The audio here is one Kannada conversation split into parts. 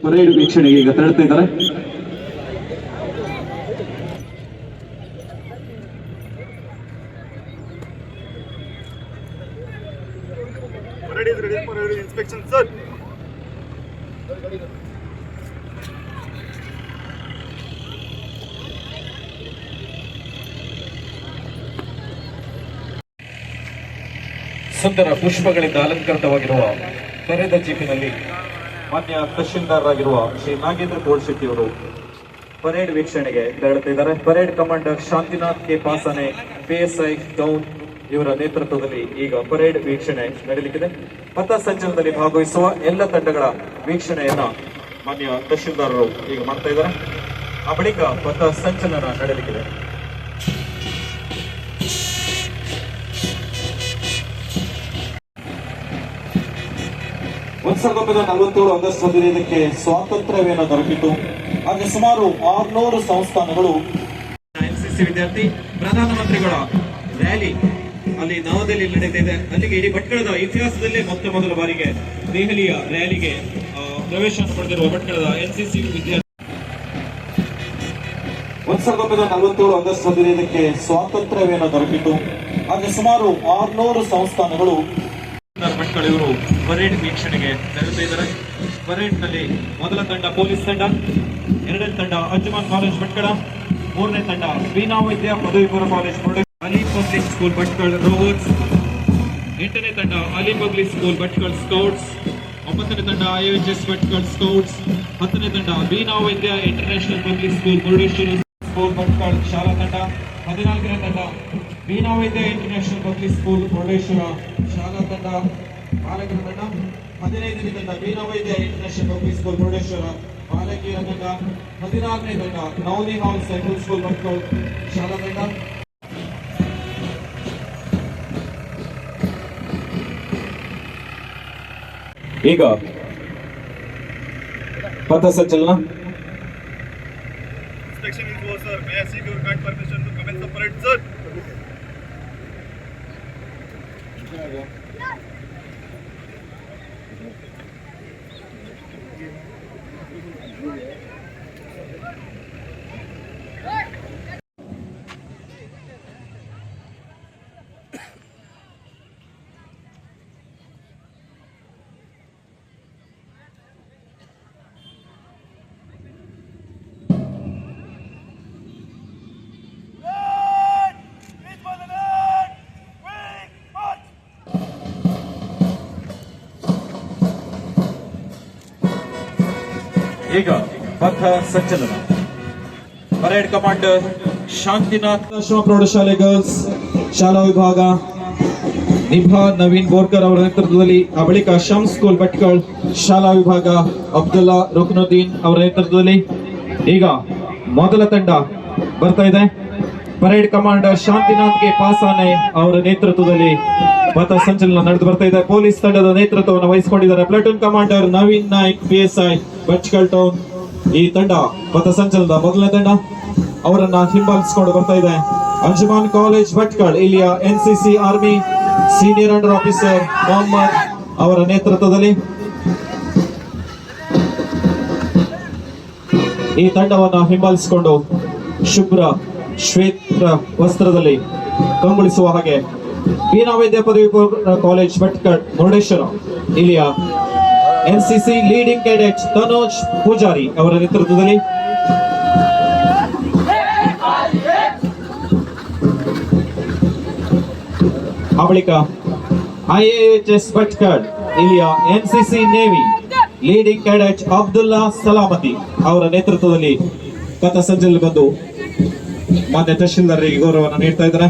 ಪರೇಡ್ ವೀಕ್ಷಣೆಗೆ ಈಗ ತೆರಳುತ್ತಾ ಇದ್ದಾರೆ. Inspection, sir. ಸುಂದರ ಪುಷ್ಪಗಳಿಂದ ಅಲಂಕೃತವಾಗಿರುವ ತೆರೆದ ಜೀಪಿನಲ್ಲಿ ಮಾನ್ಯ ತಹಶೀಲ್ದಾರರಾಗಿರುವ ಶ್ರೀ ನಾಗೇಂದ್ರ ಕೋಳ್ಶೆಟ್ಟಿ ಅವರು ಪರೇಡ್ ವೀಕ್ಷಣೆಗೆ ತೆರಳುತ್ತಿದ್ದಾರೆ. Parade commander Shantinath K Pasane PSI town ಇವರ ನೇತೃತ್ವದಲ್ಲಿ ಈಗ ಪರೇಡ್ ವೀಕ್ಷಣೆ ನಡೆಯಲಿಕ್ಕಿದೆ. ಪಥ ಸಂಚಲನದಲ್ಲಿ ಭಾಗವಹಿಸುವ ಎಲ್ಲ ತಂಡಗಳ ವೀಕ್ಷಣೆಯನ್ನ ಮಾನ್ಯ ತಹಶೀಲ್ದಾರರು ಈಗ ಮಾಡ್ತಾ ಇದ್ದಾರೆ. ಆ ಬಳಿಕ ಪಥ ಸಂಚಲನ ನಡೆಯಲಿಕ್ಕಿದೆ. ಒಂದು 1947 ಆಗಸ್ಟ್ 15ಕ್ಕೆ ಸ್ವಾತಂತ್ರ್ಯವೇನೋ ದೊರಕಿತು. ಹಾಗೆ ಸುಮಾರು 600 ಸಂಸ್ಥಾನಗಳು. NCC ವಿದ್ಯಾರ್ಥಿ ಪ್ರಧಾನಮಂತ್ರಿಗಳ ರ್ಯಾಲಿ ಅಲ್ಲಿ ನವದೆಹಲಿ ನಡೆದಿದೆ. ಅಲ್ಲಿಗೆ ಇಡೀ ಭಟ್ಕಳದ ಇತಿಹಾಸದಲ್ಲೇ ಮೊದಲ ಬಾರಿಗೆ ದೆಹಲಿಯ ರ್ಯಾಲಿಗೆ ಪ್ರವೇಶ ಪಡೆದಿರುವ ಭಟ್ಕಳದ NCC ವಿದ್ಯಾರ್ಥಿ. 1947 ಆಗಸ್ಟ್ 15ಕ್ಕೆ ಸ್ವಾತಂತ್ರ್ಯವೇನೋ ದೊರಕಿತು. ಹಾಗೆ ಸುಮಾರು 600 ಸಂಸ್ಥಾನಗಳು. ಭಟ್ಕಳ ಇವರು ಪರೇಡ್ ವೀಕ್ಷಣೆಗೆ ತೆರಳುತ್ತಾ ಇದ್ದಾರೆ. ಪರೇಡ್ ನಲ್ಲಿ ಮೊದಲ ತಂಡ ಪೊಲೀಸ್ ತಂಡ, ಎರಡನೇ ತಂಡ ಅಂಜುಮನ್ ಕಾಲೇಜ್ ಭಟ್ಕಳ, ಮೂರನೇ ತಂಡ ಬೀನಾ ವೈದ್ಯ ಪದವಿ ಪೂರ್ವ college Ali public school Bhatkal rovers, ಎಂಟನೇ ತಂಡ Ali public school Bhatkal scouts, ಒಂಬತ್ತನೇ ತಂಡ IHS ಭಟ್ಕಳ ಸ್ಕೌಟ್ಸ್, ಹತ್ತನೇ ತಂಡ ಬೀನಾ ವೈದ್ಯ international public school Murudeshwar school Bhatkal ಶಾಲಾ ತಂಡ, 14ನೇ ತಂಡ ಬೀನಾ ವೈದ್ಯ ಇಂಟರ್ನ್ಯಾಷನಲ್ ಪಬ್ಲಿಕ್ ಸ್ಕೂಲ್ ಮುರುಡೇಶ್ವರ ಶಾಲಾ ತಂಡ ಬಾಲಕರ ತಂಡ, 15ನೇ ತಂಡ ಬೀನಾ ವೈದ್ಯ ಇಂಟರ್ನ್ಯಾಷನಲ್ ಪಬ್ಲಿಕ್ ಸ್ಕೂಲ್ ಮುರುಡೇಶ್ವರ ಬಾಲಕಿಯರ ತಂಡ, 16ನೇ ತಂಡ ನವನಿ ಹಾಲ್ ಸೈಕಲ್ ಸ್ಕೂಲ್ ಭಟ್ಕಳ ಶಾಲಾ ತಂಡ. ಈಗ ಪಥ ಸಂಚಲನ. Inspection is over, sir. May I seek your kind permission to commence the parade, sir? ಈಗ ಪಥ ಸಂಚಲನ. ಪರೇಡ್ ಕಮಾಂಡರ್ ಶಾಂತಿನಾಥ್ ಪ್ರೌಢಶಾಲೆ ಗರ್ಲ್ಸ್ ಶಾಲಾ ವಿಭಾಗ ನಿಭಾ ನವೀನ್ ಬೋರ್ಕರ್ ಅವರ ನೇತೃತ್ವದಲ್ಲಿ, ಆ ಬಳಿಕ ಶಮ್ ಸ್ಕೂಲ್ ಭಟ್ಕಳ್ ಶಾಲಾ ವಿಭಾಗ ಅಬ್ದುಲ್ಲಾ ರುಕ್ನುದ್ದೀನ್ ಅವರ ನೇತೃತ್ವದಲ್ಲಿ ಈಗ ಮೊದಲ ತಂಡ ಬರ್ತಾ ಇದೆ. ಪರೇಡ್ ಕಮಾಂಡರ್ ಶಾಂತಿನಾಥ್ ಕೆ ಪಾಸಾನೆ ಅವರ ನೇತೃತ್ವದಲ್ಲಿ ಪಥ ಸಂಚಲನ ನಡೆದು ಬರ್ತಾ ಇದೆ. ಪೊಲೀಸ್ ತಂಡದ ನೇತೃತ್ವವನ್ನು ವಹಿಸಿಕೊಂಡಿದ್ದಾರೆ platoon commander Naveen Naik PSI Bhatkal town. ಈ ತಂಡ ಪಥ ಸಂಚಲನದ ಮೊದಲನೇ ತಂಡ. ಅವರನ್ನ ಹಿಂಬಾಲಿಸಿಕೊಂಡು ಬರ್ತಾ ಇದೆ ಅಂಜುಮನ್ ಕಾಲೇಜ್ ಭಟ್ಕಳ್ ಇಲ್ಲಿಯ NCC army senior under officer Mohammed ಅವರ ನೇತೃತ್ವದಲ್ಲಿ ಈ ತಂಡವನ್ನು ಹಿಂಬಾಲಿಸಿಕೊಂಡು ಶುಭ್ರ ಶ್ವೇತ ವಸ್ತ್ರದಲ್ಲಿ ಕಂಗೊಳಿಸುವ ಹಾಗೆ ಬೀನಾ ವೈದ್ಯ ಪದವಿ ಪೂರ್ವ ಕಾಲೇಜ್ ಭಟ್ಕಳ್ ಮುರುಡೇಶ್ವರ ಇಲ್ಲಿಯ NCC leading cadet Tanoj Poojari ಅವರ ನೇತೃತ್ವದಲ್ಲಿ ಆ ಬಳಿಕ IHS ಭಟ್ಕಳ್ ಇಲ್ಲಿಯ NCC navy leading cadet Abdulla Salamati ಅವರ ನೇತೃತ್ವದಲ್ಲಿ ಪಥ ಸಂಚಲನ ಬಂದು ಮಾನ್ಯ ತಹಶೀಲ್ದಾರರಿಗೆ ಗೌರವವನ್ನು ನೀಡ್ತಾ ಇದ್ದಾರೆ.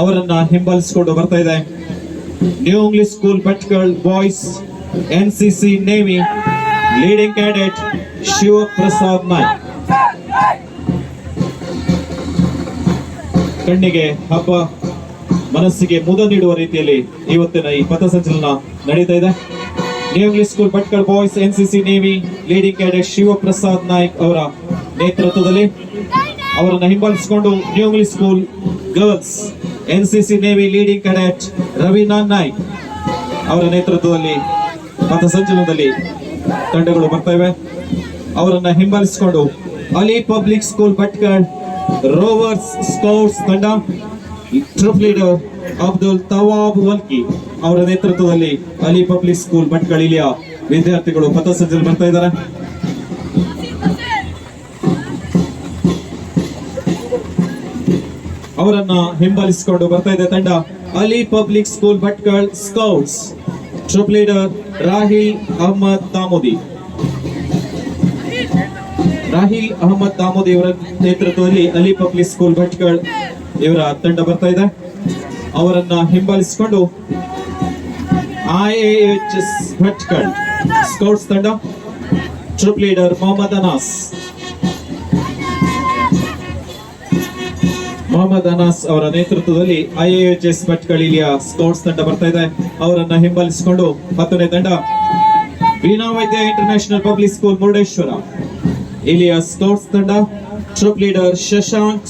ಅವರನ್ನ ಹಿಂಬಾಲಿಸಿಕೊಂಡು ಬರ್ತಾ ಇದೆ new English school Bhatkal boys NCC navy leading cadet Shivaprasad Naik. ಕಣ್ಣಿಗೆ ಹಬ್ಬ, ಮನಸ್ಸಿಗೆ ಮುದ ನೀಡುವ ರೀತಿಯಲ್ಲಿ ಇವತ್ತಿನ ಈ ಪಥ ಸಂಚಲನ ನಡೀತಾ ಇದೆ. New English school Bhatkal boys NCC navy leading cadet Shivaprasad Naik ಅವರ ನೇತೃತ್ವದಲ್ಲಿ, ಅವರನ್ನು ಹಿಂಬಾಲಿಸಿಕೊಂಡು new English school girls NCC navy leading cadet Raveena Naik ಅವರ ನೇತೃತ್ವದಲ್ಲಿ ಪಥ ಸಂಚಲನದಲ್ಲಿ ತಂಡಗಳು ಬರ್ತಾ ಇವೆ. ಅವರನ್ನ ಹಿಂಬಾಲಿಸಿಕೊಂಡು Ali public school Bhatkal rovers scouts ತಂಡ ಟ್ರೂಪ್ ಲೀಡರ್ ಅಬ್ದುಲ್ ತವಾಬ್ ವಲ್ಕಿ ಅವರ ನೇತೃತ್ವದಲ್ಲಿ ಅಲಿ ಪಬ್ಲಿಕ್ ಸ್ಕೂಲ್ ಭಟ್ಕಳ ಇಲ್ಲಿಯ ವಿದ್ಯಾರ್ಥಿಗಳು ಪಥಸಂಚಲನ ಬರ್ತಾ ಇದ್ದಾರೆ. ಅವರನ್ನ ಹಿಂಬಾಲಿಸಿಕೊಂಡು ಬರ್ತಾ ಇದೆ ತಂಡ Ali public school Bhatkal scouts troop leader Rahil Ahmad Damodi ಇವರ ನೇತೃತ್ವದಲ್ಲಿ ಅಲಿ ಪಬ್ಲಿಕ್ ಸ್ಕೂಲ್ ಭಟ್ಕಳ ಇವರ ತಂಡ ಬರ್ತಾ ಇದೆ. ಅವರನ್ನ ಹಿಂಬಾಲಿಸಿಕೊಂಡು IAHS ಭಟ್ಕಳ ಸ್ಕೌಟ್ಸ್ ತಂಡ ಟ್ರೂಪ್ ಲೀಡರ್ ಮೊಹಮ್ಮದ್ ಅನಾಸ್ ಅವರ ನೇತೃತ್ವದಲ್ಲಿ IAHS ಭಟ್ಕಳ ಇಲ್ಲಿಯ ಸ್ಕೌಟ್ಸ್ ತಂಡ ಬರ್ತಾ ಇದೆ. ಅವರನ್ನ ಹಿಂಬಾಲಿಸಿಕೊಂಡು 10ನೇ ತಂಡ ವೀಣಾ ವೈದ್ಯ ಇಂಟರ್ನ್ಯಾಷನಲ್ ಪಬ್ಲಿಕ್ ಸ್ಕೂಲ್ ಮುರುಡೇಶ್ವರ ಇಲ್ಲಿಯ ಸ್ಕೌಟ್ಸ್ ತಂಡ ಟ್ರೂಪ್ ಲೀಡರ್ ಶಶಾಂಕ್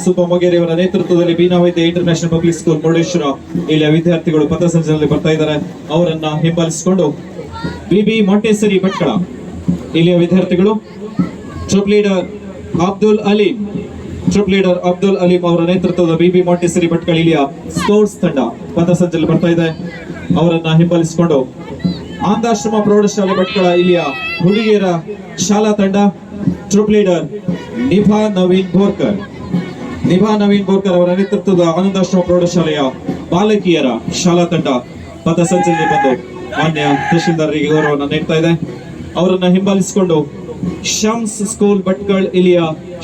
ಸುಬ್ಬಮೊಗೇರಿ ಅವರ ನೇತೃತ್ವದಲ್ಲಿ ವೀಣಾ ವೈದ್ಯ ಇಂಟರ್ನ್ಯಾಷನಲ್ ಪಬ್ಲಿಕ್ ಸ್ಕೂಲ್ ಮುರುಡೇಶ್ವರ ಇಲ್ಲಿಯ ವಿದ್ಯಾರ್ಥಿಗಳು ಪಥಸಂಚಲನದಲ್ಲಿ ಬರ್ತಾ ಇದ್ದಾರೆ. ಅವರನ್ನ ಹಿಂಬಾಲಿಸಿಕೊಂಡು ಬಿಬಿ ಮಾಂಟೆಸರಿ ಭಟ್ಕಳ ಇಲ್ಲಿಯ ವಿದ್ಯಾರ್ಥಿಗಳು ಟ್ರೂಪ್ ಲೀಡರ್ ಅಬ್ದುಲ್ ಅಲೀಂ ಅವರ ನೇತೃತ್ವದ ಬಿಬಿ ಮಾಂಟೆಸರಿ ಭಟ್ಕಳ ಇಲ್ಲಿಯ ಸ್ಕೌಟ್ಸ್ ತಂಡ ಪಥಸಂಚಲನ ಬರ್ತಾ ಇದೆ. ಅವರನ್ನ ಹಿಂಬಾಲಿಸಿಕೊಂಡು ಆನಂದಾಶ್ರಮ ಪ್ರೌಢಶಾಲೆ ಭಟ್ಕಳ ಇಲ್ಲಿಯ ಹುಡುಗಿಯರ ಶಾಲಾ ತಂಡ ಟ್ರೂಪ್ ಲೀಡರ್ ನಿಭಾ ನವೀನ್ ಬೋರ್ಕರ್ ಅವರ ನೇತೃತ್ವದ ಆನಂದಾಶ್ರಮ ಪ್ರೌಢಶಾಲೆಯ ಬಾಲಕಿಯರ ಶಾಲಾ ತಂಡ ಪಥಸಂಚಲನೆ ಬಂದು ಮಾನ್ಯ ತಹಶೀಲ್ದಾರರಿಗೆ ಗೌರವವನ್ನು ನೀಡ್ತಾ ಇದೆ. ಅವರನ್ನ ಹಿಂಬಾಲಿಸಿಕೊಂಡು ಶಮ್ಸ್ ಸ್ಕೂಲ್ ಭಟ್ಕಳ ಇಲ್ಲಿಯ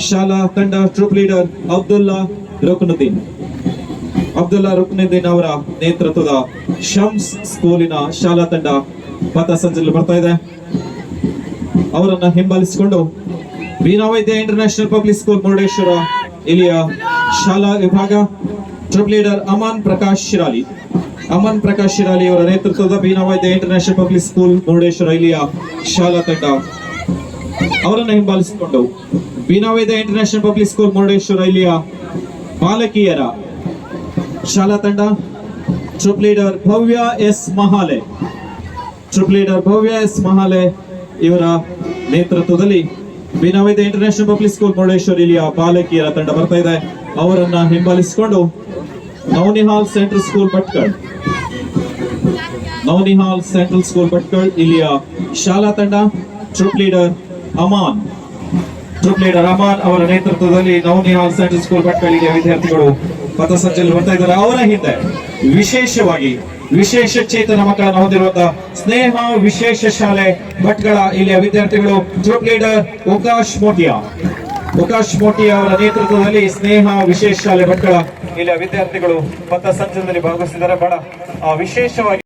ಶಾಲಾ ತಂಡ ಟ್ರೂಪ್ ಲೀಡರ್ ಅಬ್ದುಲ್ಲಾ ರುಕ್ನುದ್ದೀನ್ ಅವರ ನೇತೃತ್ವದ ಶಮ್ಸ್ ಸ್ಕೂಲಿನ ಶಾಲಾ ತಂಡ ಪಥಸಂಚಲನ ಬರ್ತಾ ಇದೆ. ಅವರನ್ನ ಹಿಂಬಾಲಿಸಿಕೊಂಡು ವೀಣಾ ವೈದ್ಯ ಇಂಟರ್ನ್ಯಾಷನಲ್ ಪಬ್ಲಿಕ್ ಸ್ಕೂಲ್ ಮುರುಡೇಶ್ವರ ಇಲ್ಲಿಯ ಶಾಲಾ ವಿಭಾಗ ಟ್ರೂಪ್ ಲೀಡರ್ ಅಮನ್ ಪ್ರಕಾಶ್ ಶಿರಾಲಿ ಅವರ ನೇತೃತ್ವದ ವೀಣಾ ವೈದ್ಯ ಇಂಟರ್ನ್ಯಾಷನಲ್ ಪಬ್ಲಿಕ್ ಸ್ಕೂಲ್ ಮುರುಡೇಶ್ವರ ಇಲ್ಲಿಯ ಶಾಲಾ ತಂಡ ಅವರನ್ನು ಹಿಂಬಾಲಿಸಿಕೊಂಡು ವೀಣಾ ವೈದ್ಯ ಇಂಟರ್ನ್ಯಾಷನಲ್ ಪಬ್ಲಿಕ್ ಸ್ಕೂಲ್ ಮುರುಡೇಶ್ವರ ಇಲ್ಲಿಯ ಬಾಲಕಿಯರ ಶಾಲಾ ತಂಡ ಟ್ರೂಪ್ ಲೀಡರ್ ಭವ್ಯ ಎಸ್ ಮಹಾಲೆ ಇವರ ನೇತೃತ್ವದಲ್ಲಿ ವೀಣಾ ವೈದ್ಯ ಇಂಟರ್ನ್ಯಾಷನಲ್ ಪಬ್ಲಿಕ್ ಸ್ಕೂಲ್ ಮುರುಡೇಶ್ವರ ಇಲ್ಲಿಯ ಬಾಲಕಿಯರ ತಂಡ ಬರ್ತಾ ಇದೆ. ಅವರನ್ನ ಹಿಂಬಾಲಿಸಿಕೊಂಡು ನವನಿಹಾಲ್ ಸೆಂಟ್ರಲ್ ಸ್ಕೂಲ್ ಭಟ್ಕಳ ಇಲ್ಲಿಯ ಶಾಲಾ ತಂಡ ಟ್ರೂಪ್ ಲೀಡರ್ ಅಮಾನ್ ಅವರ ನೇತೃತ್ವದಲ್ಲಿ ನವನಿಹಾಲ್ ಸೆಂಟ್ರಲ್ ಸ್ಕೂಲ್ ಭಟ್ಕಳ ಇಲ್ಲಿಯ ವಿದ್ಯಾರ್ಥಿಗಳು ಪಥಸಂಚಲನ ಬರ್ತಾ ಇದ್ದಾರೆ. ಅವರ ಹಿಂದೆ ವಿಶೇಷವಾಗಿ ವಿಶೇಷ ಚೇತನ ಮಕ್ಕಳನ್ನು ಹೊಂದಿರುವಂತಹ ಸ್ನೇಹ ವಿಶೇಷ ಶಾಲೆ ಭಟ್ಕಳ ಇಲ್ಲಿಯ ವಿದ್ಯಾರ್ಥಿಗಳು ಟ್ರೂಪ್ ಲೀಡರ್ ಉಕಾಶ್ ಮೋಟಿಯಾ ಅವರ ನೇತೃತ್ವದಲ್ಲಿ ಸ್ನೇಹ ವಿಶೇಷ ಶಾಲೆ ಭಟ್ಕಳ ಇಲ್ಲಿಯ ವಿದ್ಯಾರ್ಥಿಗಳು ಪಥಸಂಚಲನದಲ್ಲಿ ಭಾಗವಹಿಸಿದ್ದಾರೆ. ಬಹಳ ವಿಶೇಷವಾಗಿ